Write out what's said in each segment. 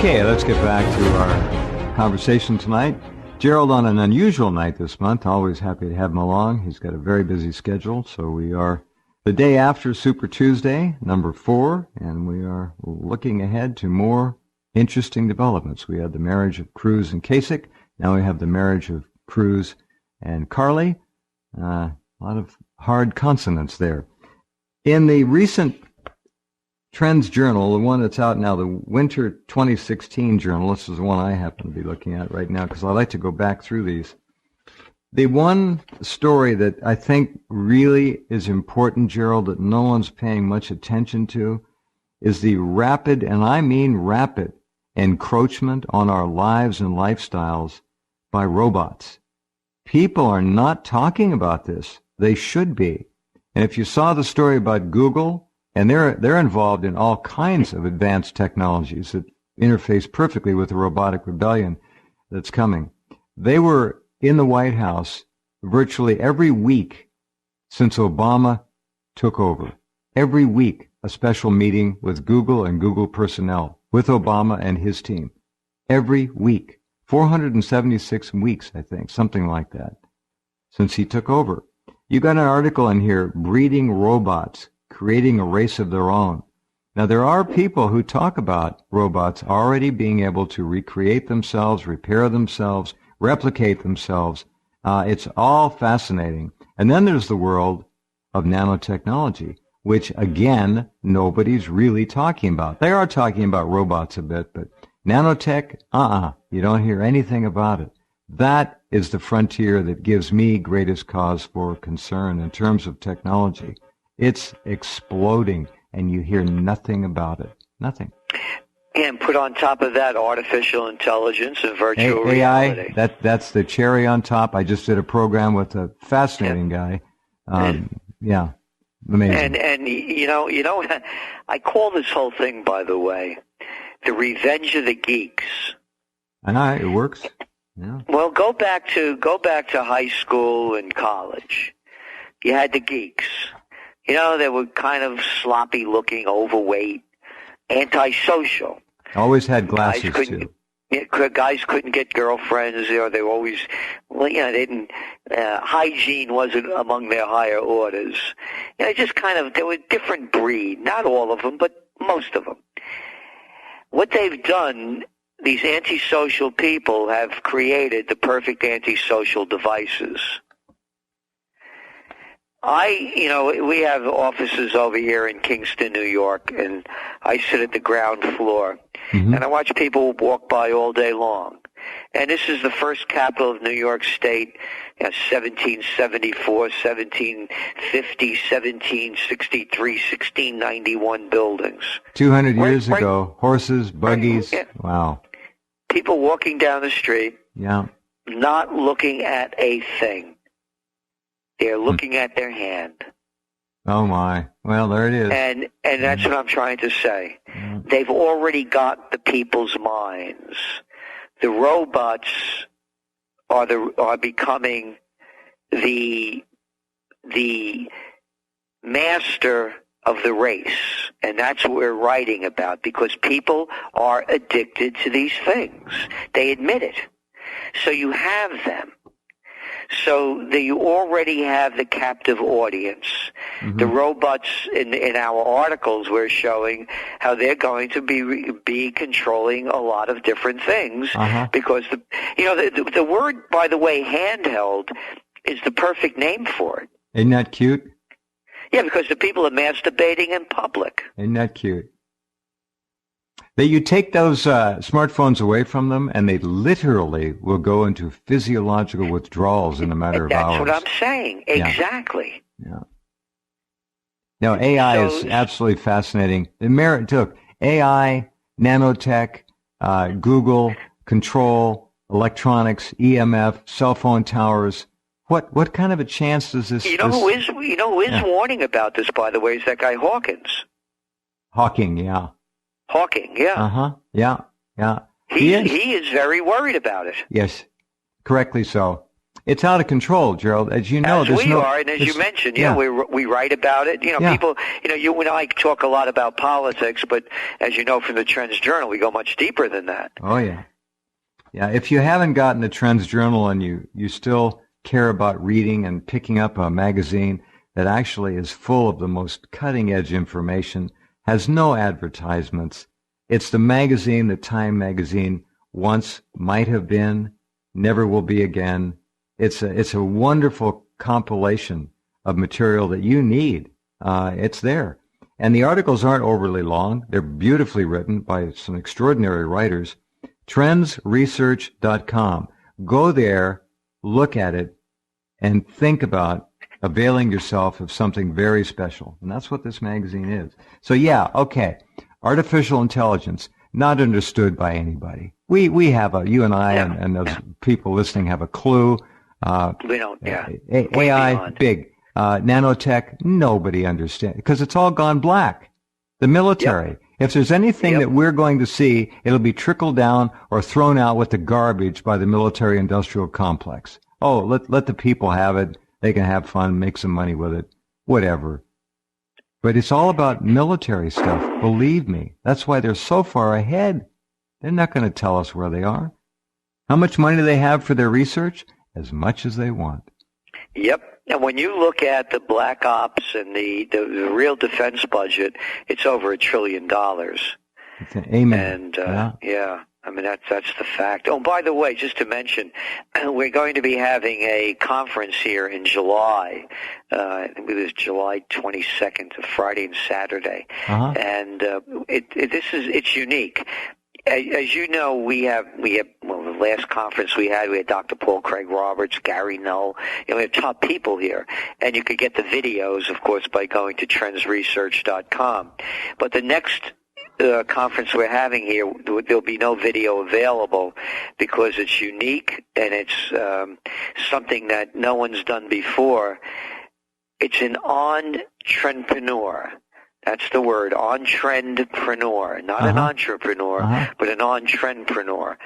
Okay, let's get back to our conversation tonight. Gerald on an unusual night this month. Always happy to have him along. He's got a very busy schedule, so we are the day after Super Tuesday, number 4, and we are looking ahead to more interesting developments. We had the marriage of Cruz and Kasich. Now we have the marriage of Cruz and Carly. A lot of hard consonants there. In the recent Trends Journal, the one that's out now, the Winter 2016 Journal, this is the one I happen to be looking at right now because I like to go back through these. The one story that I think really is important, Gerald, that no one's paying much attention to is the rapid, and I mean rapid, encroachment on our lives and lifestyles by robots. People are not talking about this. They should be. And if you saw the story about Google, and they're involved in all kinds of advanced technologies that interface perfectly with the robotic rebellion that's coming. They were in the White House virtually every week since Obama took over. Every week, a special meeting with Google and Google personnel, with Obama and his team. Every week. 476 weeks, I think, something like that, since he took over. You got an article in here, Breeding Robots, Creating a Race of Their Own. Now, there are people who talk about robots already being able to recreate themselves, repair themselves, replicate themselves. It's all fascinating. And then there's the world of nanotechnology, which, again, nobody's really talking about. They are talking about robots a bit, but nanotech, you don't hear anything about it. That is the frontier that gives me greatest cause for concern in terms of technology. It's exploding, and you hear nothing about it. Nothing. And put on top of that artificial intelligence and virtual reality. That's the cherry on top. I just did a program with a fascinating guy. Yeah, amazing. And you know, I call this whole thing, by the way, the revenge of the geeks. It works. Yeah. Well, go back to high school and college. You had the geeks. You know, they were kind of sloppy-looking, overweight, antisocial. Always had glasses, too. Guys couldn't get girlfriends. You know, they were always, they didn't, hygiene wasn't among their higher orders. You know, just kind of, they were a different breed. Not all of them, but most of them. What they've done, these antisocial people have created the perfect antisocial devices. We have offices over here in Kingston, New York, and I sit at the ground floor, and I watch people walk by all day long. And this is the first capital of New York State, 1774, 1750, 1763, 1691 buildings. 200 years ago, horses, buggies, wow. People walking down the street, not looking at a thing. They're looking at their hand. Oh, my. Well, there it is. And that's what I'm trying to say. They've already got the people's minds. The robots are becoming the master of the race. And that's what we're writing about, because people are addicted to these things. They admit it. So you have them. So you already have the captive audience. The robots in our articles, we're showing how they're going to be controlling a lot of different things, because the word, by the way, handheld, is the perfect name for it. Isn't that cute? Yeah, because the people are masturbating in public. Isn't that cute? That you take those smartphones away from them, and they literally will go into physiological withdrawals in a matter of hours. That's what I'm saying. Exactly. Yeah. Now, AI is absolutely fascinating. Took AI, nanotech, Google, control, electronics, EMF, cell phone towers. What kind of a chance does this? Who is warning about this, by the way, is that guy Hawkins. Hawking, yeah. Hawking, yeah. Yeah. He is very worried about it. Yes, correctly so. It's out of control, Gerald. As you know, as we are, and as you mentioned, we write about it. People, you and I talk a lot about politics, but as you know from the Trends Journal, we go much deeper than that. Oh, yeah. Yeah, if you haven't gotten the Trends Journal and you still care about reading and picking up a magazine that actually is full of the most cutting-edge information, has no advertisements. It's the magazine that Time magazine once might have been, never will be again. It's a wonderful compilation of material that you need. It's there. And the articles aren't overly long. They're beautifully written by some extraordinary writers. Trendsresearch.com. Go there, look at it, and think about availing yourself of something very special. And that's what this magazine is. So yeah, okay. Artificial intelligence, not understood by anybody. We have you and I and those people listening have a clue. We don't, AI, big. Nanotech, nobody understands because it's all gone black. The military. Yep. If there's anything that we're going to see, it'll be trickled down or thrown out with the garbage by the military-industrial complex. Oh, let the people have it. They can have fun, make some money with it, whatever. But it's all about military stuff. Believe me. That's why they're so far ahead. They're not going to tell us where they are. How much money do they have for their research? As much as they want. Yep. And when you look at the black ops and the real defense budget, it's over $1 trillion. Amen. And I mean that's the fact. Oh, by the way, just to mention, we're going to be having a conference here in July. I think it was July 22nd, Friday and Saturday, and it's unique. As you know, we have the last conference we had Dr. Paul Craig Roberts, Gary Null. We have top people here, and you could get the videos, of course, by going to trendsresearch.com. But the next conference we're having here, there'll be no video available because it's unique and it's something that no one's done before. It's an on-trendpreneur. That's the word, on-trendpreneur, not an entrepreneur, but an on-trendpreneur.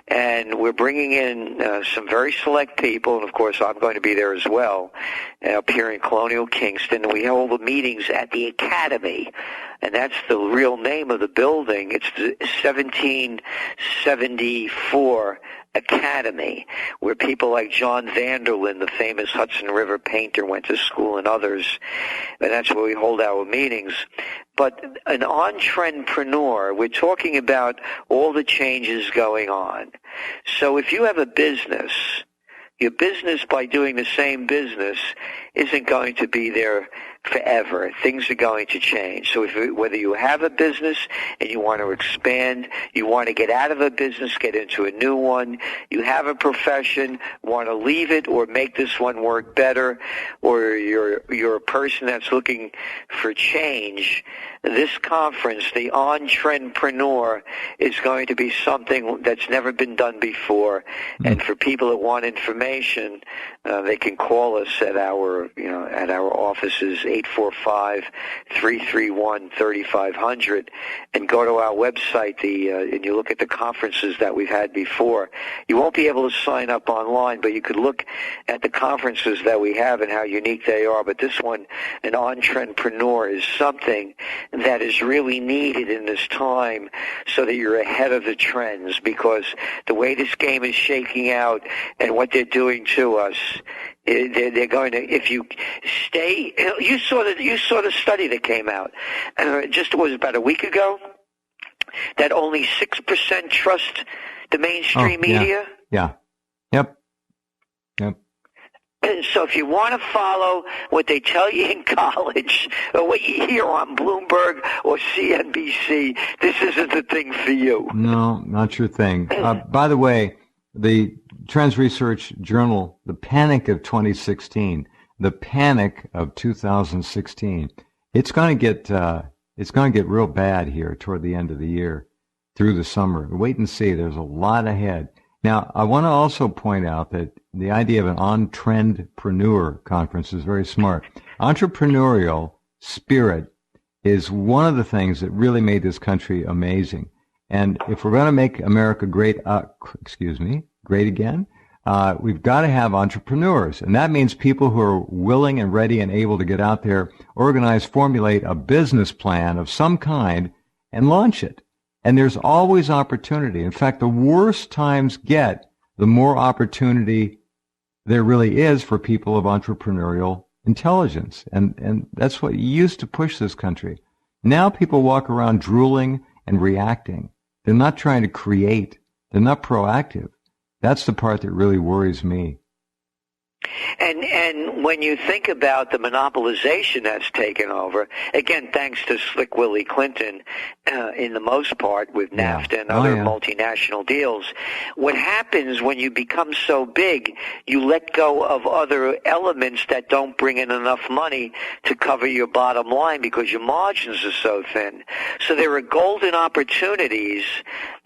And we're bringing in some very select people, and of course I'm going to be there as well, up here in Colonial Kingston. We hold the meetings at the Academy, and that's the real name of the building. It's the 1774 Academy, where people like John Vanderlyn, the famous Hudson River painter, went to school, and others, and that's where we hold our meetings. But an on-trendpreneur, we're talking about all the changes going on. So if you have a business, your business, by doing the same business, isn't going to be there forever. Things are going to change. So whether you have a business and you want to expand, you want to get out of a business, get into a new one, you have a profession, want to leave it or make this one work better, or you're a person that's looking for change, this conference, the On-Trendpreneur, is going to be something that's never been done before. And for people that want information, they can call us at our offices, 845-331-3500, and go to our website, and you look at the conferences that we've had before. You won't be able to sign up online, but you could look at the conferences that we have and how unique they are. But this one, an On-Trendpreneur, is something that is really needed in this time so that you're ahead of the trends, because the way this game is shaking out and what they're doing to us, they're going to, if you stay, you saw the study that came out, just was about a week ago, that only 6% trust the mainstream media. Yeah. Yep. So if you want to follow what they tell you in college or what you hear on Bloomberg or CNBC, this isn't the thing for you. No, not your thing. By the way, the Trends Research Journal, the panic of 2016, the panic of 2016, it's going to get real bad here toward the end of the year, through the summer. Wait and see. There's a lot ahead. Now, I want to also point out that the idea of an on-trendpreneur conference is very smart. Entrepreneurial spirit is one of the things that really made this country amazing. And if we're going to make America great again, We've got to have entrepreneurs, and that means people who are willing and ready and able to get out there, organize, formulate a business plan of some kind, and launch it. And there's always opportunity. In fact, the worse times get, the more opportunity there really is for people of entrepreneurial intelligence. And that's what used to push this country. Now people walk around drooling and reacting. They're not trying to create. They're not proactive. That's the part that really worries me. And when you think about the monopolization that's taken over, again, thanks to Slick Willie Clinton, in the most part, with NAFTA and other multinational deals, what happens when you become so big, you let go of other elements that don't bring in enough money to cover your bottom line because your margins are so thin. So there are golden opportunities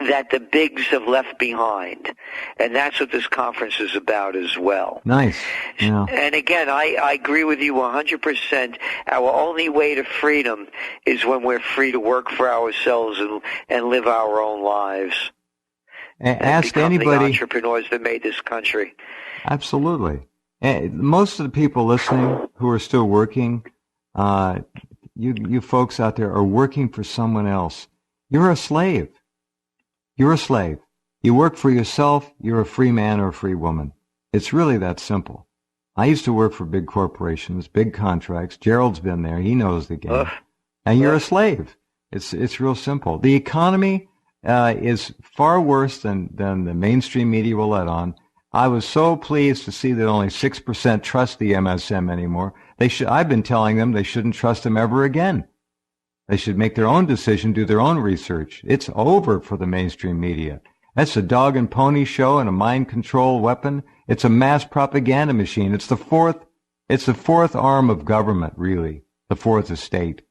that the bigs have left behind. And that's what this conference is about as well. Nice. Yeah. And again, I agree with you 100%. Our only way to freedom is when we're free to work for ourselves and live our own lives. And ask anybody. The entrepreneurs that made this country. Absolutely. Most of the people listening who are still working, you folks out there are working for someone else. You're a slave. You're a slave. You work for yourself. You're a free man or a free woman. It's really that simple. I used to work for big corporations, big contracts. Gerald's been there. He knows the game. And you're a slave. It's real simple. The economy is far worse than the mainstream media will let on. I was so pleased to see that only 6% trust the MSM anymore. I've been telling them they shouldn't trust them ever again. They should make their own decision, do their own research. It's over for the mainstream media. That's a dog and pony show and a mind control weapon. It's a mass propaganda machine. It's the fourth arm of government, really. The fourth estate.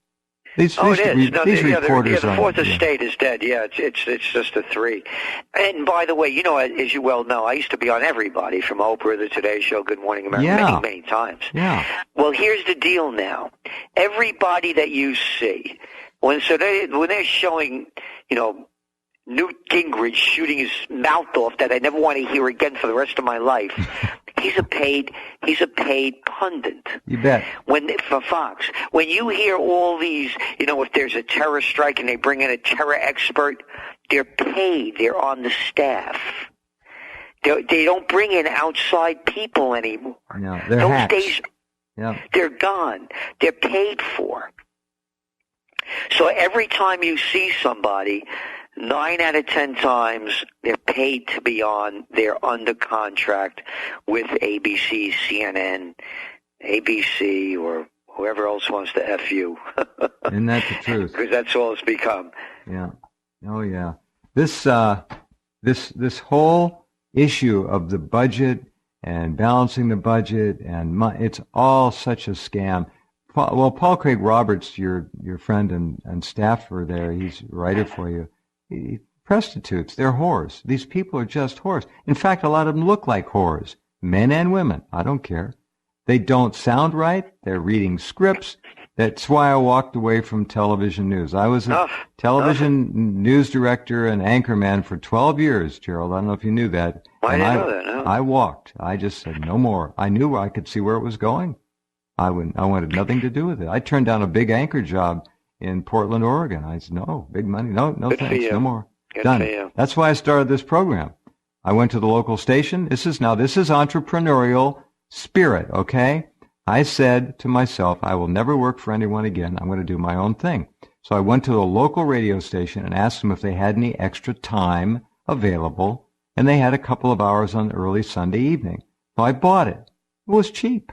These reporters the fourth estate is dead. Yeah, it's just a three. And by the way, as you well know, I used to be on everybody from Oprah, the Today Show, Good Morning America, many times. Yeah. Well, here's the deal now. Everybody that you see, when they're showing, Newt Gingrich shooting his mouth off that I never want to hear again for the rest of my life. He's a paid pundit. You bet. For Fox. When you hear all these, if there's a terror strike and they bring in a terror expert, they're paid. They're on the staff. They don't bring in outside people anymore. No, they're Those hacks. days, they're gone. They're paid for. So every time you see somebody, 9 out of 10 times they're paid to be on. They're under contract with ABC, CNN, ABC, or whoever else wants to F you. Isn't that the truth? Because that's all it's become. Yeah. Oh, yeah. This whole issue of the budget and balancing the budget, and it's all such a scam. Paul Craig Roberts, your friend and staffer there, he's a writer for you. Prostitutes, they're whores. These people are just whores. In fact, a lot of them look like whores, men and women. I don't care. They don't sound right. They're reading scripts. That's why I walked away from television news. I was a television news director and anchorman for 12 years, Gerald. I don't know if you knew that. I didn't know that, no. I walked. I just said no more. I knew I could see where it was going. I wanted nothing to do with it. I turned down a big anchor job in Portland, Oregon. I said, no, big money. No thanks. No more. Good Done. for you. That's why I started this program. I went to the local station. This is entrepreneurial spirit, okay? I said to myself, I will never work for anyone again. I'm going to do my own thing. So I went to the local radio station and asked them if they had any extra time available, and they had a couple of hours on early Sunday evening. So I bought it. It was cheap.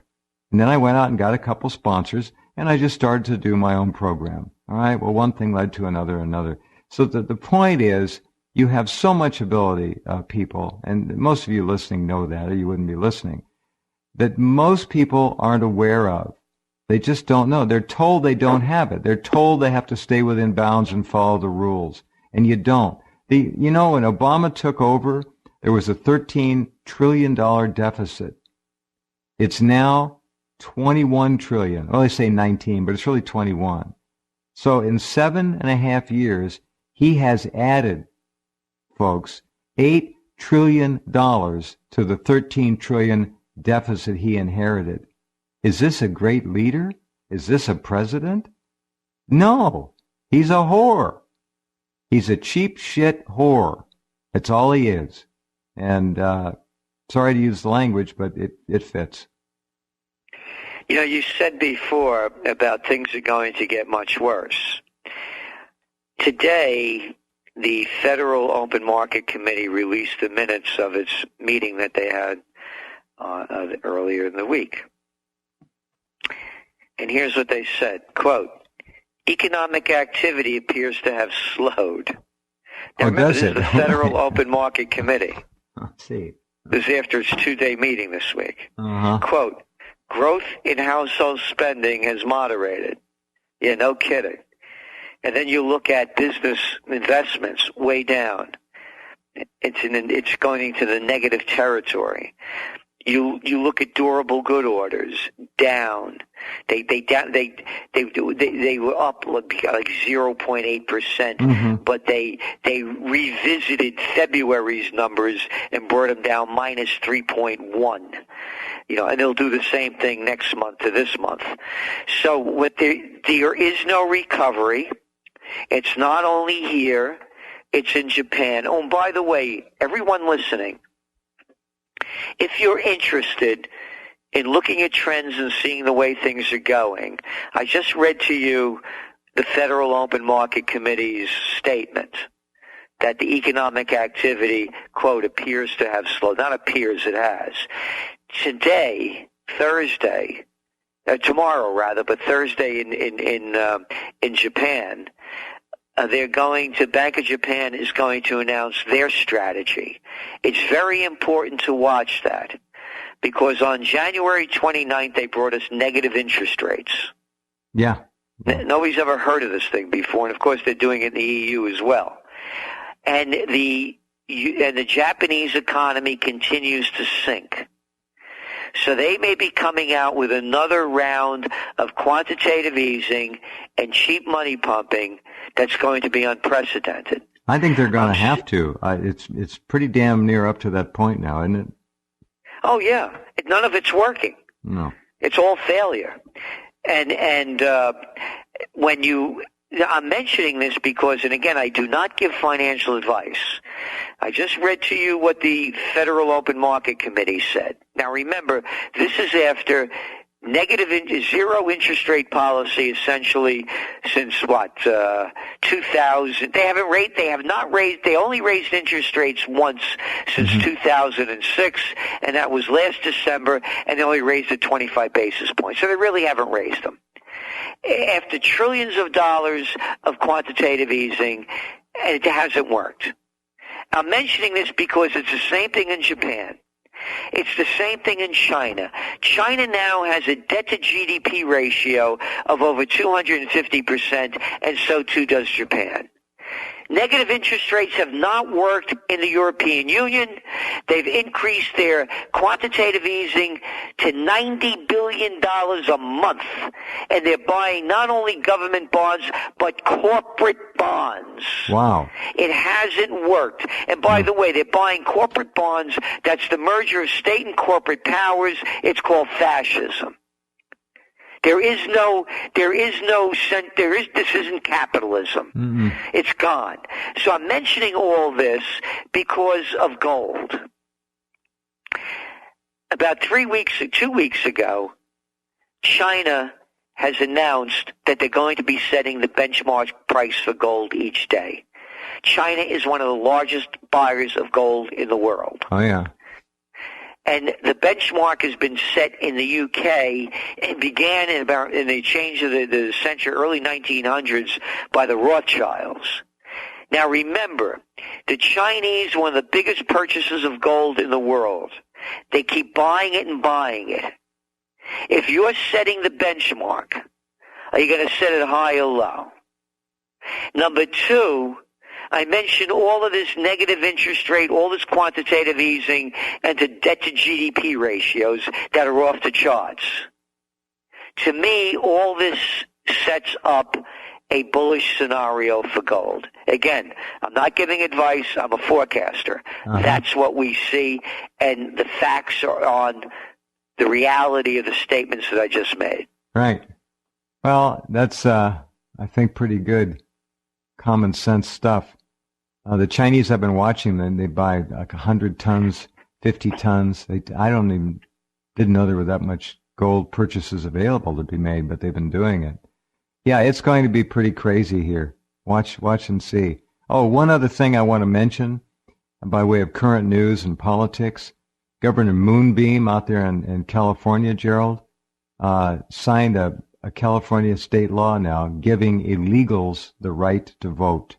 And then I went out and got a couple sponsors, and I just started to do my own program. All right, well, one thing led to another. So the point is, you have so much ability, people, and most of you listening know that, or you wouldn't be listening, that most people aren't aware of. They just don't know. They're told they don't have it. They're told they have to stay within bounds and follow the rules, and you don't. When Obama took over, there was a $13 trillion deficit. It's now 21 trillion. Well, they say 19, but it's really 21. So in 7.5 years, he has added, folks, $8 trillion to the 13 trillion deficit he inherited. Is this a great leader? Is this a president? No, he's a whore. He's a cheap shit whore. That's all he is. And sorry to use the language, but it fits. You know, you said before about things are going to get much worse. Today, the Federal Open Market Committee released the minutes of its meeting that they had earlier in the week. And here's what they said, quote, economic activity appears to have slowed. Now, remember, this is the Federal Open Market Committee. Let's see. This is after its two-day meeting this week. Uh-huh. Quote, growth in household spending has moderated. Yeah, no kidding. And then you look at business investments way down. It's going into the negative territory. You look at durable good orders down. They were up like 0.8%, but they revisited February's numbers and brought them down minus 3.1. You know, and they'll do the same thing next month to this month. So there is no recovery. It's not only here, it's in Japan. Oh, and by the way, everyone listening, if you're interested in looking at trends and seeing the way things are going, I just read to you the Federal Open Market Committee's statement that the economic activity, quote, appears to have slowed. Not appears, it has. Today, Thursday, tomorrow rather, but Thursday in Japan, Bank of Japan is going to announce their strategy. It's very important to watch that because on January 29th, they brought us negative interest rates. Yeah. Nobody's ever heard of this thing before, and of course they're doing it in the EU as well. And the Japanese economy continues to sink. So they may be coming out with another round of quantitative easing and cheap money pumping that's going to be unprecedented. I think they're going to have to. It's pretty damn near up to that point now, isn't it? Oh, yeah. None of it's working. No. It's all failure. And I'm mentioning this because, and again, I do not give financial advice. I just read to you what the Federal Open Market Committee said. Now remember, this is after zero interest rate policy essentially since 2000. They only raised interest rates once since 2006, and that was last December, and they only raised it 25 basis points. So they really haven't raised them. After trillions of dollars of quantitative easing, it hasn't worked. I'm mentioning this because it's the same thing in Japan. It's the same thing in China. China now has a debt-to-GDP ratio of over 250%, and so too does Japan. Negative interest rates have not worked in the European Union. They've increased their quantitative easing to $90 billion a month. And they're buying not only government bonds, but corporate bonds. Wow. It hasn't worked. And by the way, they're buying corporate bonds. That's the merger of state and corporate powers. It's called fascism. This isn't capitalism. Mm-hmm. It's gone. So I'm mentioning all this because of gold. About 2 weeks ago, China has announced that they're going to be setting the benchmark price for gold each day. China is one of the largest buyers of gold in the world. Oh, yeah. And the benchmark has been set in the UK and began in the change of the century, early 1900s, by the Rothschilds. Now remember, the Chinese are one of the biggest purchasers of gold in the world. They keep buying it and buying it. If you're setting the benchmark, are you going to set it high or low? Number two, I mentioned all of this negative interest rate, all this quantitative easing, and the debt-to-GDP ratios that are off the charts. To me, all this sets up a bullish scenario for gold. Again, I'm not giving advice. I'm a forecaster. That's what we see, and the facts are on the reality of the statements that I just made. Right. Well, that's, I think, pretty good common sense stuff. The Chinese have been watching them. They buy like 100 tons, 50 tons. Didn't know there were that much gold purchases available to be made, but they've been doing it. Yeah, it's going to be pretty crazy here. Watch and see. Oh, one other thing I want to mention by way of current news and politics. Governor Moonbeam out there in California, Gerald, signed a California state law now giving illegals the right to vote.